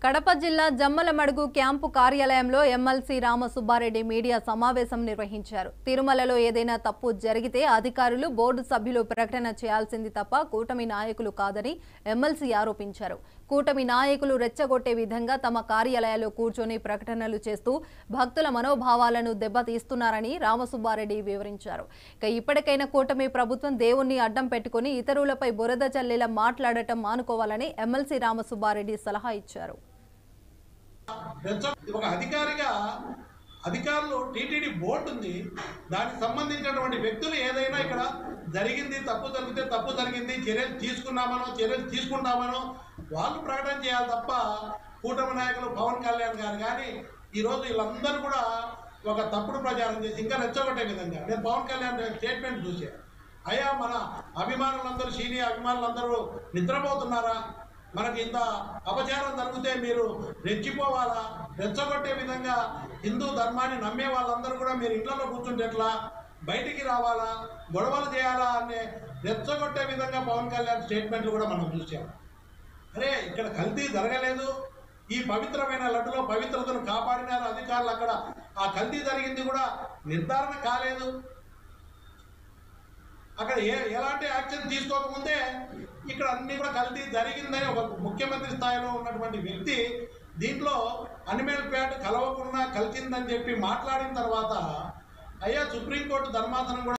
కడప జిల్లా జమ్మలమడుగు క్యాంపు కార్యాలయంలో MLC Ramasubba Reddy media సమావేశం నిర్వహించారు. తిరుమలలో ఏదైనా తప్పు జరిగితే అధికారులు బోర్డు సభ్యులు ప్రకటన చేయాల్సింది తప్ప కూటమి నాయకులు కాదని ఎమ్మెల్సీ ఆరోపించారు. కూటమి నాయకులు రెచ్చగొట్టే విధంగా తమ కార్యాలయాల్లో కూర్చొని ప్రకటనలు చేస్తూ భక్తుల మనోభావాలను దెబ్బతీస్తున్నారని రామసుబ్బారెడ్డి వివరించారు. ఇప్పటికైనా కూటమి ప్రభుత్వం దేవుణ్ణి అడ్డం పెట్టుకుని ఇతరులపై బురద చల్లేలా మాట్లాడటం మానుకోవాలని ఎమ్మెల్సీ రామసుబ్బారెడ్డి సలహా ఇచ్చారు. ఒక అధికారులు టీటీడీ బోర్డు ఉంది, దానికి సంబంధించినటువంటి వ్యక్తులు ఏదైనా ఇక్కడ జరిగింది తప్పు జరిగితే తప్పు జరిగింది చర్యలు తీసుకుంటామనో వాళ్ళు ప్రకటన చేయాలి తప్ప కూటమి నాయకులు పవన్ కళ్యాణ్ గారు కానీ ఈరోజు వీళ్ళందరూ కూడా ఒక తప్పుడు ప్రచారం చేసి ఇంకా రెచ్చగొట్టే విధంగా నేను పవన్ కళ్యాణ్ స్టేట్మెంట్ చూశాను. అయ్యా మన అభిమానులందరూ సీనియర్ అభిమానులందరూ నిద్రపోతున్నారా? మనకి ఇంత అపచారం జరిగితే మీరు రెచ్చిపోవాలా? రెచ్చగొట్టే విధంగా హిందూ ధర్మాన్ని నమ్మే వాళ్ళందరూ కూడా మీరు ఇంట్లో కూర్చుంటే ఎట్లా, బయటికి రావాలా, గొడవలు చేయాలా అనే రెచ్చగొట్టే విధంగా పవన్ కళ్యాణ్ స్టేట్మెంట్లు కూడా మనం చూసాం. అరే ఇక్కడ కల్తీ జరగలేదు, ఈ పవిత్రమైన లడ్డులో పవిత్రతను కాపాడినారు అధికారులు, అక్కడ ఆ కల్తీ జరిగింది కూడా నిర్ధారణ కాలేదు, అక్కడ ఎలాంటి యాక్షన్ తీసుకోకముందే ఇక్కడ అన్ని కూడా కల్తీ జరిగిందని ఒక ముఖ్యమంత్రి స్థాయిలో ఉన్నటువంటి వ్యక్తి దీంట్లో అనిమల్ ఫ్యాట్ కలవకుండా కలిసిందని చెప్పి మాట్లాడిన తర్వాత అయ్యా సుప్రీంకోర్టు ధర్మాసనం కూడా